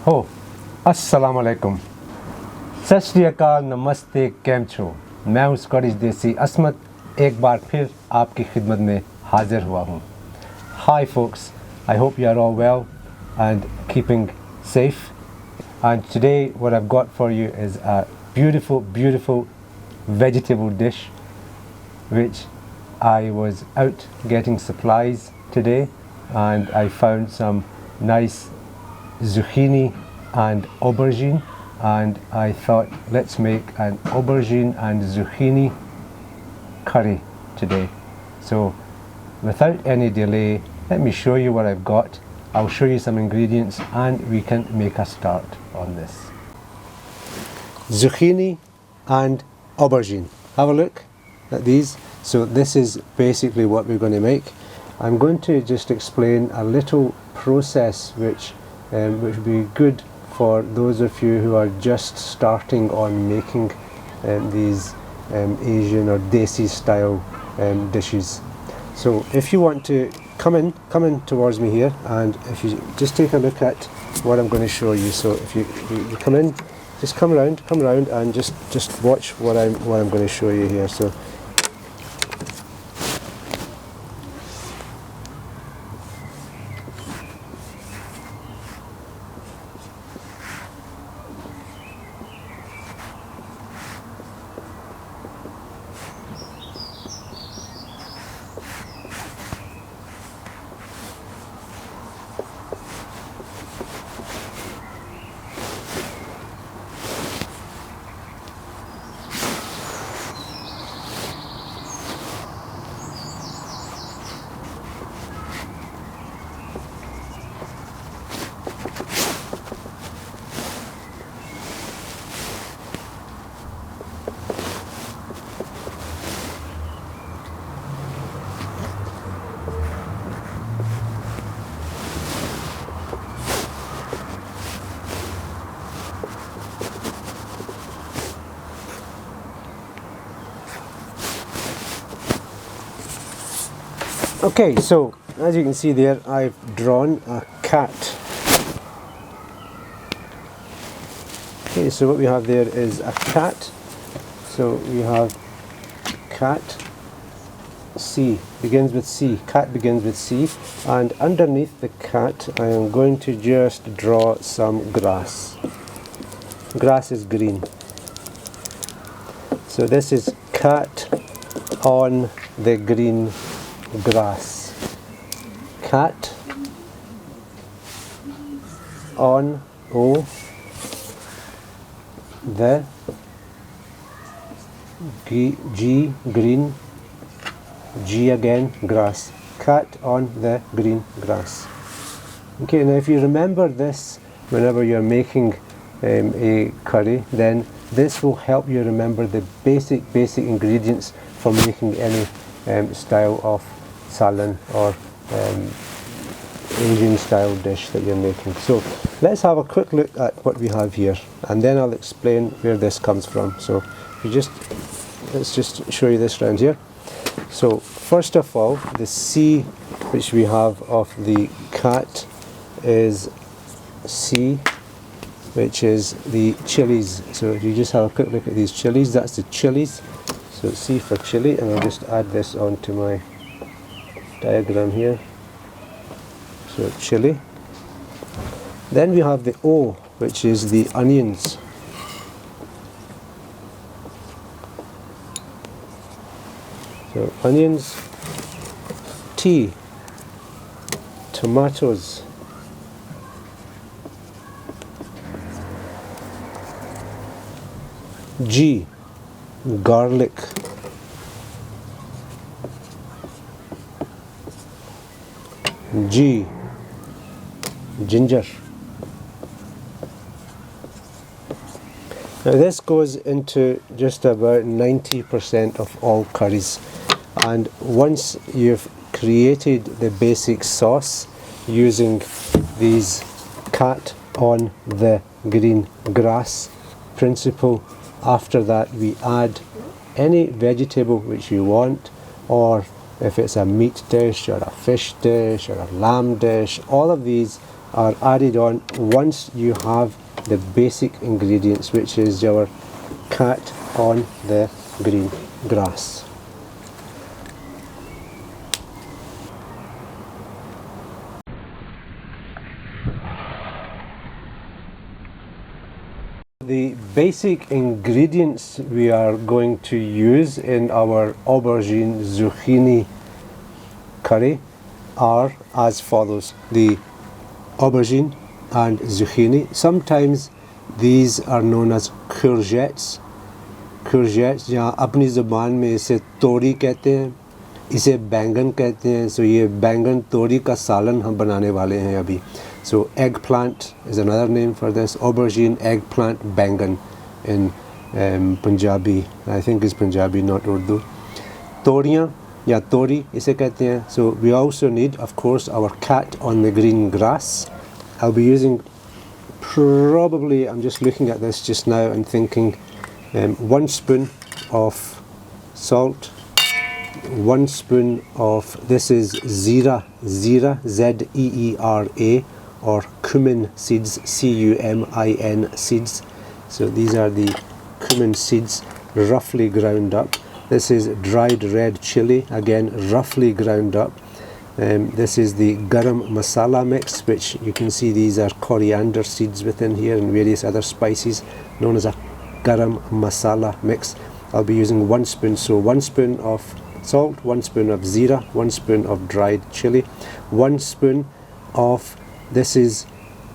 हो अस्सलाम वालेकुम, सत श्री अकाल, नमस्ते, कैम छो। मैं हूँ स्कॉटिश देसी असमत, एक बार फिर आपकी खिदमत में हाजिर हुआ हूँ। Hi folks, I hope you are all well and keeping safe. And today what I've got for you is a beautiful vegetable dish which I was out getting supplies today and I found some nice zucchini and aubergine, and I thought let's make an aubergine and zucchini curry today. So without any delay, let me show you what I've got. I'll show you some ingredients and we can make a start on this. Zucchini and aubergine. Have a look at these. So this is basically what we're going to make. I'm going to just explain a little process which would be good for those of you who are just starting on making these Asian or Desi style dishes. So if you want to come in towards me here, and if you just take a look at what I'm going to show you. So if you come in, just come around and just watch what I'm going to show you here. So okay, so as you can see there, I've drawn a cat. Okay, so what we have there is a cat. So we have cat, C, begins with C, cat begins with C, and underneath the cat I am going to just draw some grass. Grass is green. So this is cat on the green grass. Cat on the G green, G again, grass. Cat on the green grass. Okay, now if you remember this whenever you're making a curry, then this will help you remember the basic ingredients for making any style of Salan or Asian style dish that you're making. So let's have a quick look at what we have here, and then I'll explain where this comes from. So let's just show you this round here. So first of all, the C which we have of the cat is C, which is the chilies. So if you just have a quick look at these chilies, that's the chilies. So C for chili, and I'll just add this onto my diagram here. So chili. Then we have the O, which is the onions. So onions. T, tomatoes. G, garlic. G, ginger. Now this goes into just about 90% of all curries, and once you've created the basic sauce using these cat on the green grass principle, after that we add any vegetable which you want, or if it's a meat dish or a fish dish or a lamb dish, all of these are added on once you have the basic ingredients, which is our cat on the green grass. The basic ingredients we are going to use in our aubergine zucchini curry are as follows: the aubergine and zucchini. Sometimes these are known as courgettes. courgettes या अपनी ज़बान में इसे तोरी कहते हैं, इसे बैंगन कहते हैं. So ये बैंगन तोरी का सालन हम बनाने वाले हैं अभी. So eggplant is another name for this. Aubergine, eggplant, bengan in Punjabi. I think it's Punjabi, not Urdu. Toriyan या तोरी इसे कहते हैं. So we also need, of course, our cat on the green grass. I'll be using probably, I'm just looking at this just now and thinking, 1 spoon of salt, 1 spoon of, this is Zeera, Z-E-E-R-A, or cumin seeds, C-U-M-I-N seeds. So these are the cumin seeds, roughly ground up. This is dried red chilli, again roughly ground up. This is the garam masala mix, which you can see these are coriander seeds within here and various other spices, known as a garam masala mix. I'll be using 1 spoon, so 1 spoon of salt, 1 spoon of zeera, 1 spoon of dried chilli, 1 spoon of, this is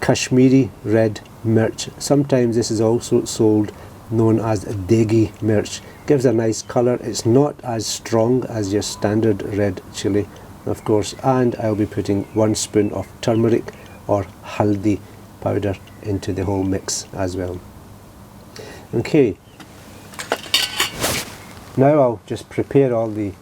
Kashmiri red mirch. Sometimes this is also sold known as deghi mirch. Gives a nice color. It's not as strong as your standard red chili, of course. And I'll be putting 1 spoon of turmeric or haldi powder into the whole mix as well. Okay, now I'll just prepare all the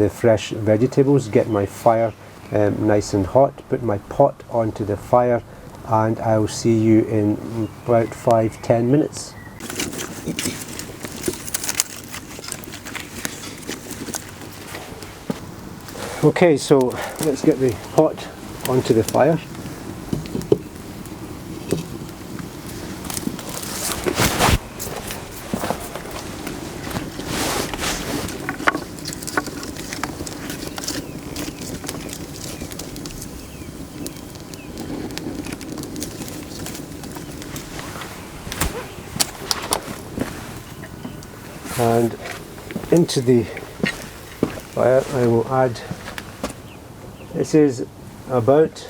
fresh vegetables, get my fire nice and hot, put my pot onto the fire, and I'll see you in about 5-10 minutes. Okay, so let's get the pot onto the fire. And into the fire I will add, this is about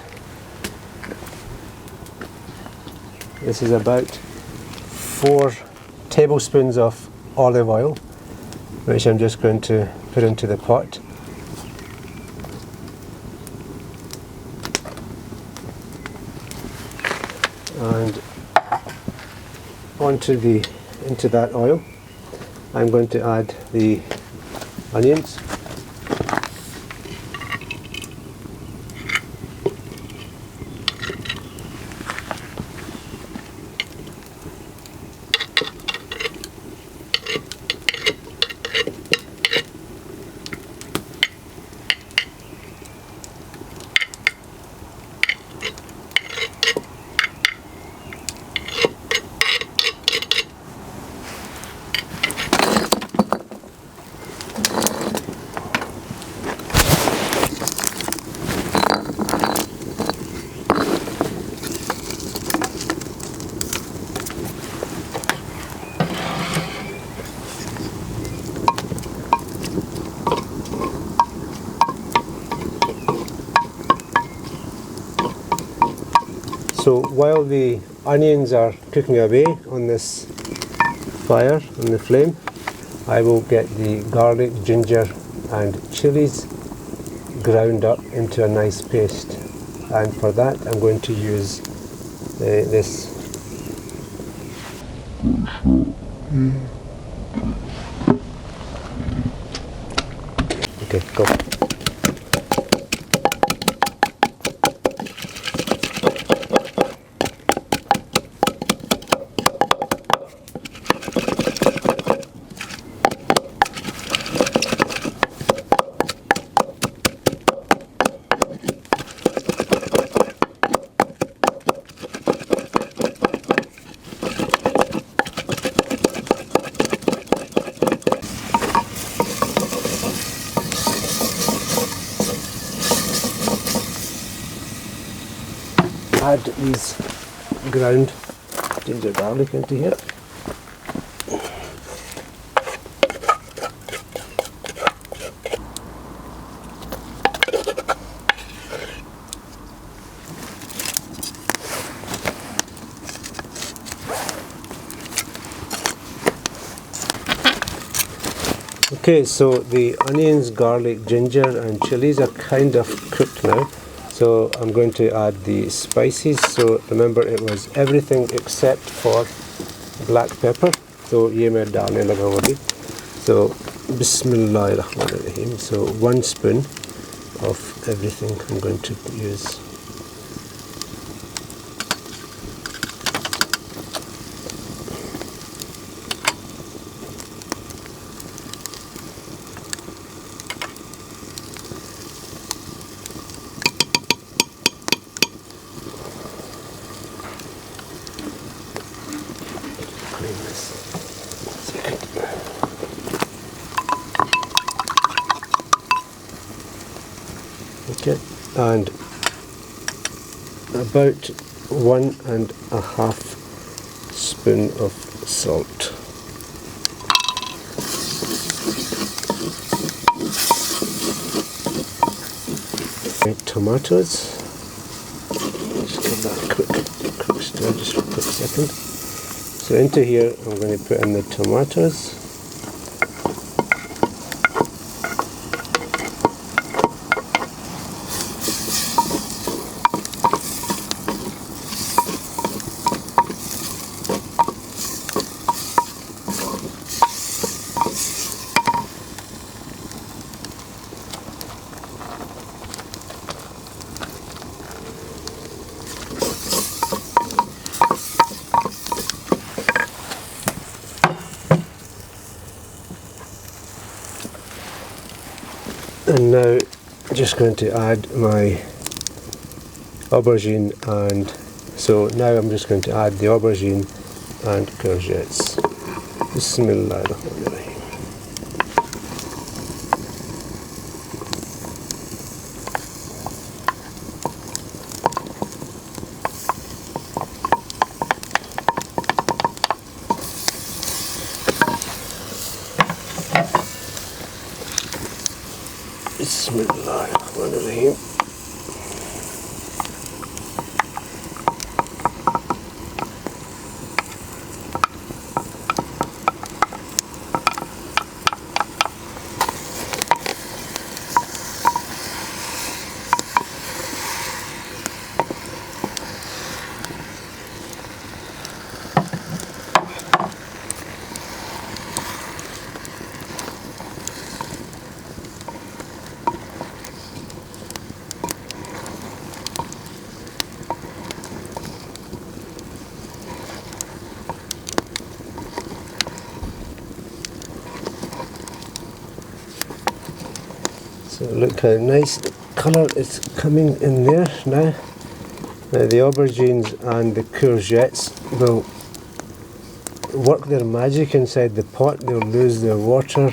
4 tablespoons of olive oil, which I'm just going to put into the pot. And into that oil I'm going to add the onions. So while the onions are cooking away on this fire, on the flame, I will get the garlic, ginger and chilies ground up into a nice paste. And for that I'm going to use this. Okay, go. add these ground ginger garlic into here. Okay, so the onions, garlic, ginger and chilies are kind of cooked now. So I'm going to add the spices. So remember, it was everything except for black pepper. So ये मैं डालने लगा हूँ अभी. So Bismillahirrahmanirrahim. So 1 spoon of everything I'm going to use. Okay, and about 1.5 spoon of salt. Tomatoes. Just give that a quick stir, just for a quick second. So into here I'm going to put in the tomatoes. And now just going to add my aubergine, and so now I'm just going to add the aubergine and courgettes. Bismillahirrahmanirrahim. Bismillahirrahmanirrahim. So look how nice colour is coming in there now. Now the aubergines and the courgettes will work their magic inside the pot. They'll lose their water.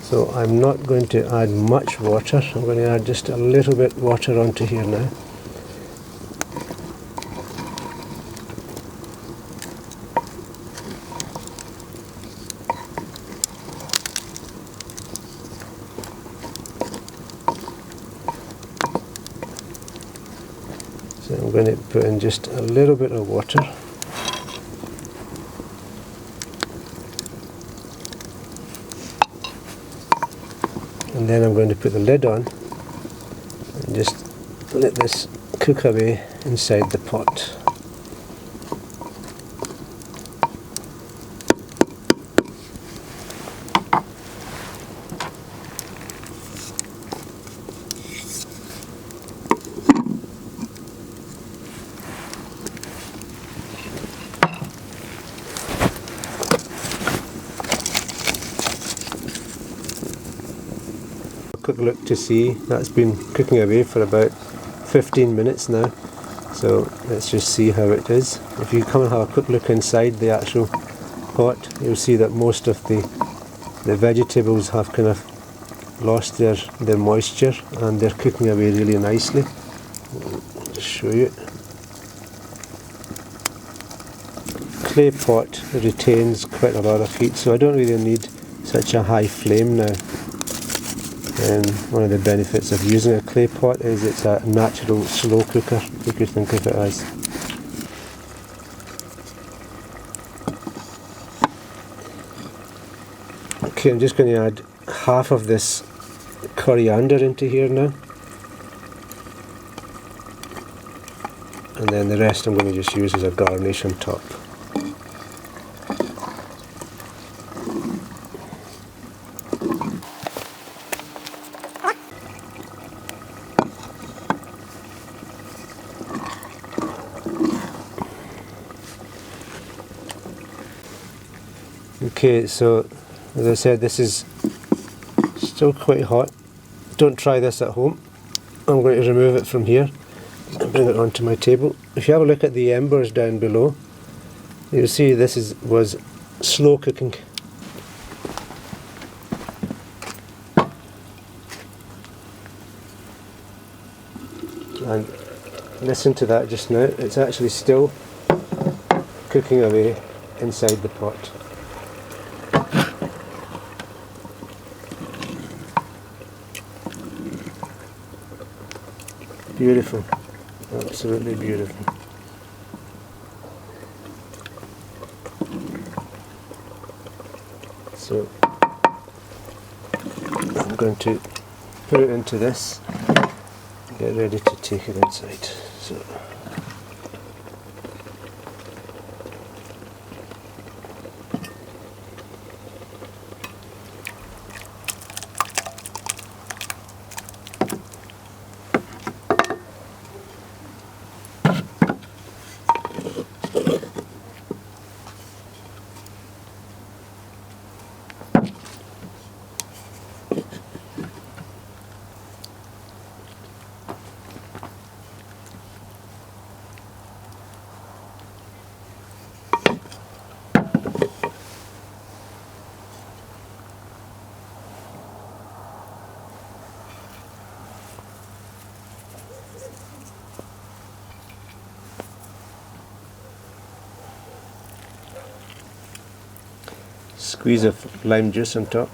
So I'm not going to add much water. I'm going to add just a little bit water onto here now. So I'm going to put in just a little bit of water. And then I'm going to put the lid on and just let this cook away inside the pot. Quick look to see, that's been cooking away for about 15 minutes now, so let's just see how it is. If you come and have a quick look inside the actual pot, you'll see that most of the vegetables have kind of lost their moisture and they're cooking away really nicely. I'll just show you. clay pot retains quite a lot of heat, so I don't really need such a high flame now. And one of the benefits of using a clay pot is it's a natural slow cooker, you could think of it as. Okay, I'm just going to add half of this coriander into here now. And then the rest I'm going to just use as a garnish on top. Okay, so as I said, this is still quite hot. Don't try this at home. I'm going to remove it from here and bring it onto my table. If you have a look at the embers down below, you'll see this was slow cooking. And listen to that just now, it's actually still cooking away inside the pot. Beautiful, absolutely beautiful. So I'm going to put it into this, get ready to take it inside. So squeeze of lime juice on top.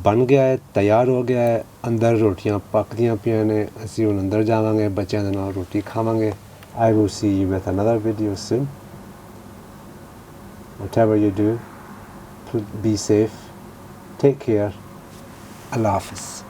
बन गया है, तैयार हो गया है, अंदर रोटियां पकदियां पियां ने, ਅਸੀਂ ਹੁਣ ਅੰਦਰ ਜਾਵਾਂਗੇ, ਬੱਚਿਆਂ ਦੇ ਨਾਲ ਰੋਟੀ ਖਾਵਾਂਗੇ. I will see you with another video soon. Whatever you do, be safe, take care, Allah Hafiz.